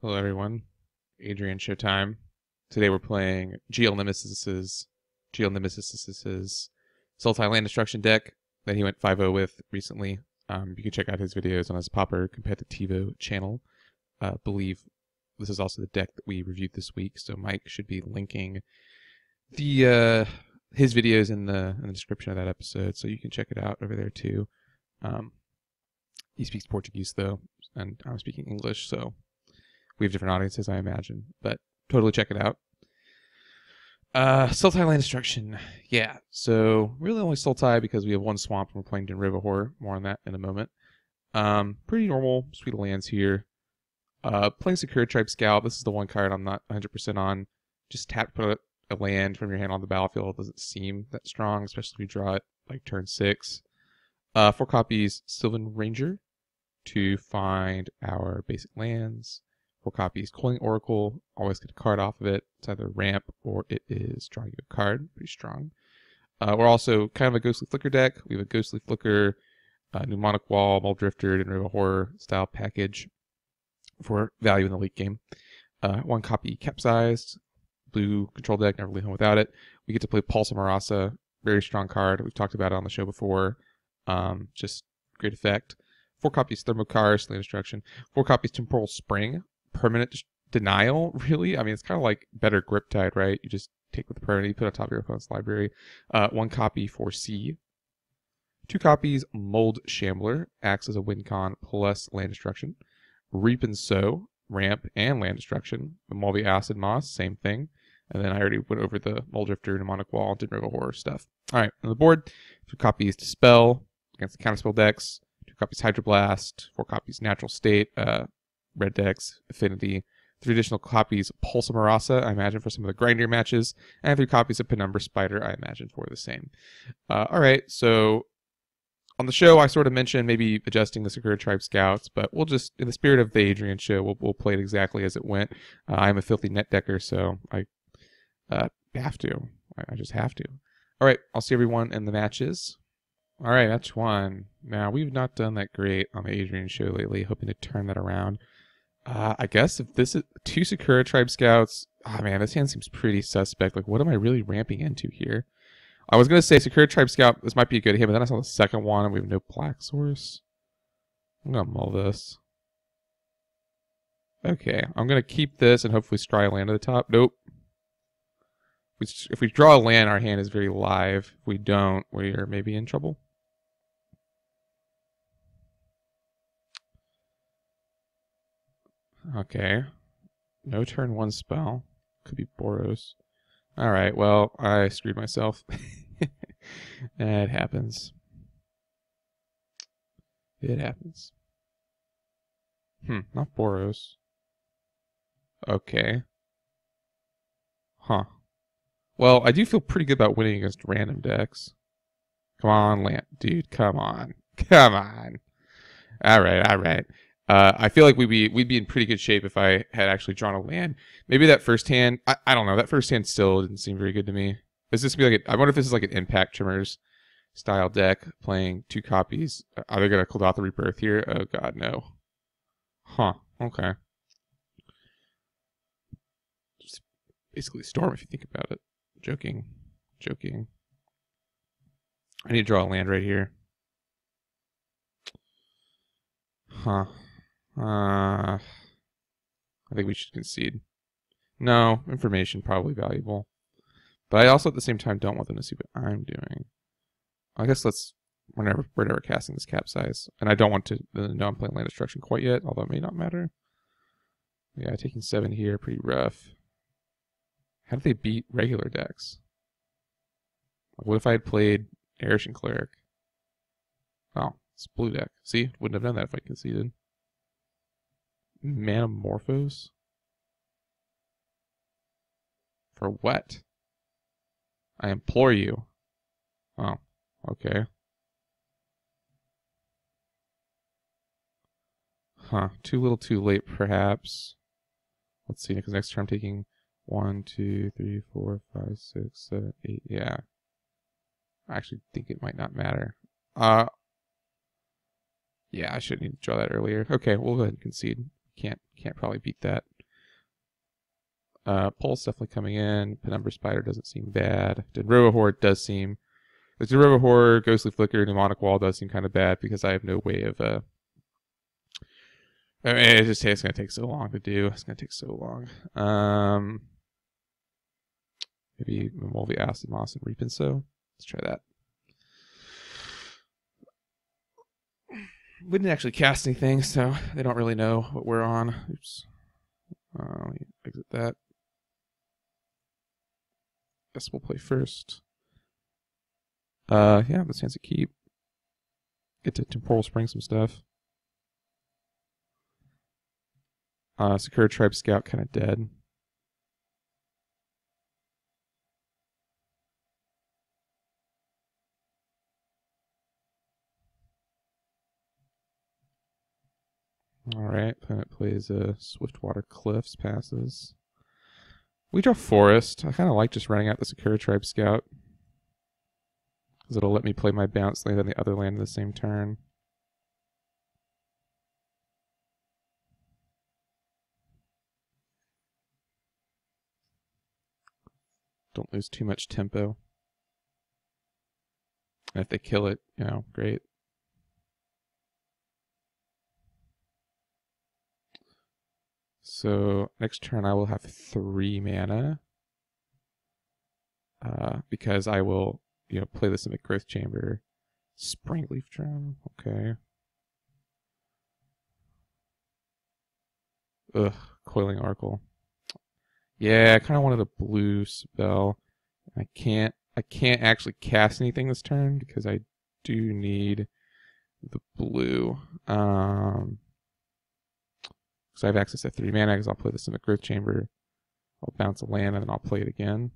Hello everyone, Adrian Showtime. Today we're playing GL Nemesis's Sultai Land Destruction deck that he went 5-0 with recently. You can check out his videos on his Popper Competitivo channel. Believe this is also the deck that we reviewed this week, so Mike should be linking the his videos in the description of that episode, so you can check it out over there too. He speaks Portuguese though, and I'm speaking English, so we have different audiences, I imagine, but totally check it out. Sultai Land Destruction. Yeah, so really only Sultai because we have one swamp and we're playing Din Riverhor. More on that in a moment. Pretty normal suite of lands here. Playing Secure Tribe Scout. This is the one card I'm not 100% on. Just put a land from your hand on the battlefield. Doesn't seem that strong, especially if you draw it like turn 6. 4 copies Sylvan Ranger to find our basic lands. 4 copies Coiling Oracle, always get a card off of it. It's either ramp or it is drawing you a card, pretty strong. We're also kind of a Ghostly Flicker deck. We have a Ghostly Flicker, Mnemonic Wall, Muldrifter, and River Horror style package for value in the late game. 1 copy Capsized, blue control deck, never leave home without it. We get to play Pulse of Marasa, very strong card. We've talked about it on the show before. Just great effect. 4 copies Thermocar, Land Destruction. 4 copies Temporal Spring. Permanent denial, really? I mean, it's kind of like better Grip Tide, right? You just take with the permanent, you put on top of your opponent's library. 1 copy for C. 2 copies Mold Shambler, acts as a win con plus Land Destruction. Reap and Sow, ramp and Land Destruction. Malvi Acid Moss, same thing. And then I already went over the Muldrifter, Mnemonic Wall, Din River Horror stuff. Alright, on the board, 2 copies Dispel against the Counterspell decks. 2 copies Hydroblast, 4 copies Natural State, red decks, Affinity, 3 additional copies Pulse of Marasa, I imagine for some of the grindier matches, and 3 copies of Penumbra Spider, I imagine for the same. Alright, so on the show I sort of mentioned maybe adjusting the Secure Tribe Scouts, but we'll just, in the spirit of the Adrian show, we'll play it exactly as it went. I'm a filthy net decker, so I have to. I just have to. Alright, I'll see everyone in the matches. Alright, match 1. Now, we've not done that great on the Adrian show lately, hoping to turn that around. I guess if this is 2 Sakura Tribe Scouts, man, this hand seems pretty suspect. Like, what am I really ramping into here? I was going to say Sakura Tribe Scout, this might be a good hand, but then I saw the second one and we have no Black Source. I'm going to mull this. Okay, I'm going to keep this and hopefully scry a land at the top. Nope. If we draw a land, our hand is very live. If we don't, we are maybe in trouble. Okay. No turn 1 spell. Could be Boros. Alright, well, I screwed myself. It happens. It happens. Not Boros. Okay. Huh. Well, I do feel pretty good about winning against random decks. Come on, land. Dude, come on. Come on. Alright. I feel like we'd be in pretty good shape if I had actually drawn a land. Maybe that first hand, I don't know. That first hand still didn't seem very good to me. Is this be like I wonder if this is like an Impact Trimmers style deck playing 2 copies. Are they gonna Clodoth the Rebirth here? Oh god, no. Huh. Okay. Just basically Storm if you think about it. Joking. I need to draw a land right here. Huh. I think we should concede. No, information probably valuable. But I also at the same time don't want them to see what I'm doing. I guess we're never casting this Capsize. And I don't want to know I'm playing Land Destruction quite yet, although it may not matter. Yeah, taking 7 here, pretty rough. How do they beat regular decks? What if I had played Erishan Cleric? Oh, it's blue deck. See? Wouldn't have done that if I conceded. Manamorphose? For what? I implore you. Oh, okay. Huh. Too little too late, perhaps. Let's see, because next turn I'm taking 1, 2, 3, 4, 5, 6, 7, 8. Yeah. I actually think it might not matter. Yeah, I should need to draw that earlier. Okay, we'll go ahead and concede. Can't probably beat that. Pulse definitely coming in. Penumbra Spider doesn't seem bad. Denriva Horde does seem. The Denriva Horde, Ghostly Flicker, Mnemonic Wall does seem kind of bad because I have no way of. I mean, it's going to take so long to do. It's going to take so long. Maybe Molvi Acid Moss and Reapin' So. Let's try that. We didn't actually cast anything, so they don't really know what we're on. Oops. Let me exit that. Guess we'll play first. Yeah, this hand's a keep. Get to Temporal Spring some stuff. Secure Tribe Scout kind of dead. Alright, opponent plays Swiftwater Cliffs, passes. We draw Forest. I kind of like just running out the Secure Tribe Scout, because it'll let me play my bounce land on the other land in the same turn. Don't lose too much tempo. And if they kill it, you know, great. So next turn I will have 3 mana. Because I will, you know, play this in the Growth Chamber. Springleaf Drum, okay. Ugh, Coiling Oracle. Yeah, I kind of wanted a blue spell. I can't actually cast anything this turn because I do need the blue. Because I have access to 3 mana, because I'll play this in the Growth Chamber. I'll bounce a land and then I'll play it again.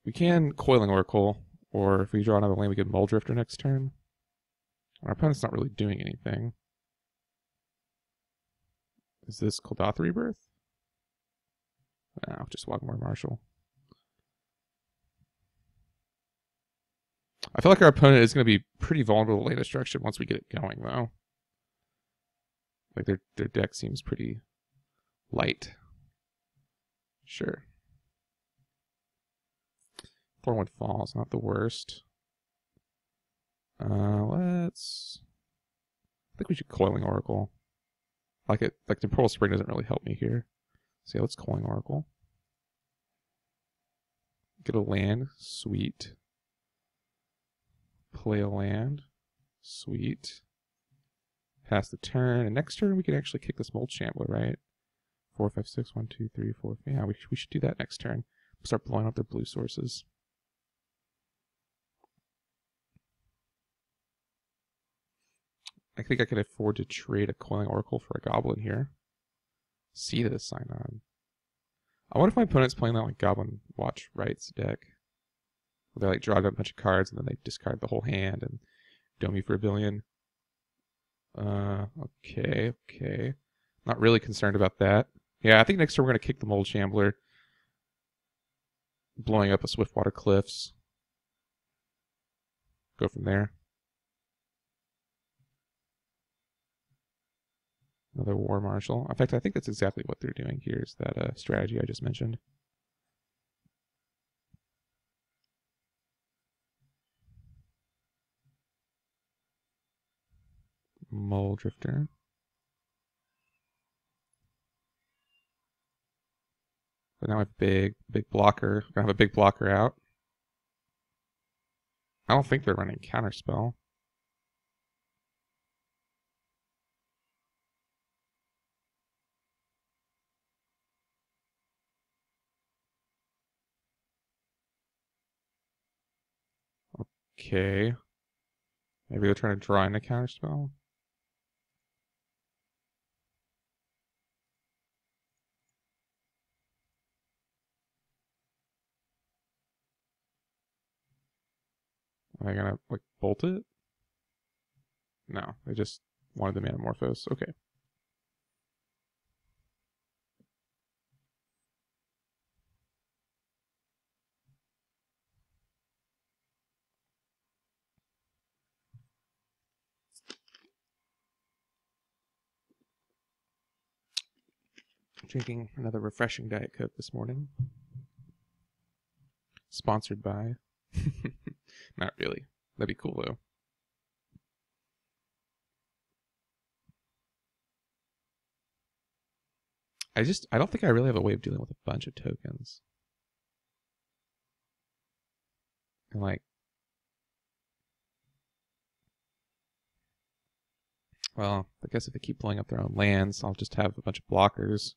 We can Coiling Oracle, or if we draw another land, we can Mull Drifter next turn. Our opponent's not really doing anything. Is this Koldath Rebirth? No, just Wogmore Marshal. I feel like our opponent is going to be pretty vulnerable to lane destruction once we get it going, though. Like, their deck seems pretty light. Sure. 4-1 Falls, not the worst. Let's... I think we should Coiling Oracle. Like Temporal Spring doesn't really help me here. So yeah, let's Coiling Oracle. Get a land, sweet. Play a land, sweet. Pass the turn, and next turn we can actually kick this Mold Shambler, right? 4, 5, 6, 1, 2, 3, 4. Yeah, we should do that next turn. Start blowing up their blue sources. I think I could afford to trade a Coiling Oracle for a Goblin here. See this sign on. I wonder if my opponent's playing that like Goblin Watch Rights deck. Where they like draw a bunch of cards and then they discard the whole hand and dome me for 1 billion. Okay. Not really concerned about that. Yeah, I think next turn we're going to kick the Mold Shambler. Blowing up a Swiftwater Cliffs. Go from there. Another War Marshal. In fact, I think that's exactly what they're doing here, is that strategy I just mentioned. Mull Drifter. But now I have a big blocker. We're gonna have a big blocker out. I don't think they're running Counterspell. Okay. Maybe they're trying to draw in a Counterspell. Are they gonna like bolt it? No, they just wanted the Manamorphose. Okay. Drinking another refreshing Diet Coke this morning. Sponsored by. Not really. That'd be cool though. I don't think I really have a way of dealing with a bunch of tokens. And like, well, I guess if they keep blowing up their own lands, I'll just have a bunch of blockers.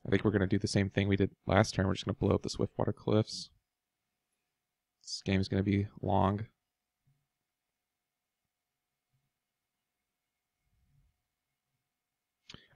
I think we're going to do the same thing we did last turn. We're just going to blow up the Swiftwater Cliffs. This game is going to be long.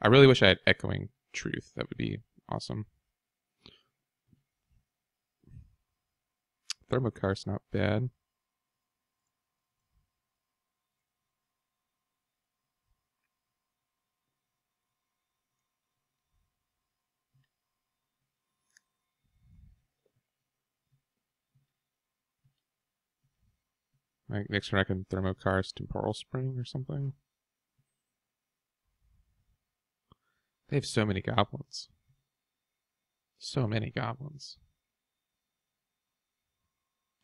I really wish I had Echoing Truth. That would be awesome. Thermokar's not bad. Like next turn I can Thermokar's Temporal Spring or something. They have so many goblins. So many goblins.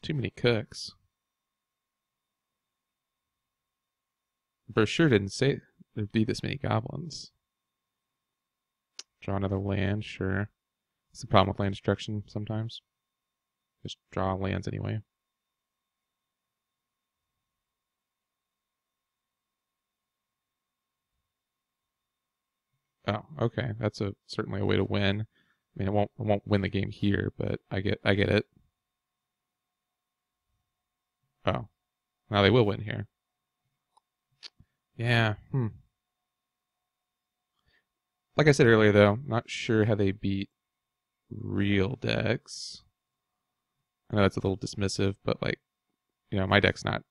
Too many cooks. The brochure didn't say there'd be this many goblins. Draw another land, sure. It's the problem with land destruction sometimes. Just draw lands anyway. Oh, okay. That's certainly a way to win. I mean, it won't win the game here, but I get it. Oh, now they will win here. Yeah. Like I said earlier, though, not sure how they beat real decks. I know that's a little dismissive, but like, my deck's not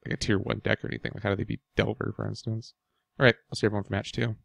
like a tier 1 deck or anything. Like, how do they beat Delver, for instance? All right, I'll see everyone for match 2.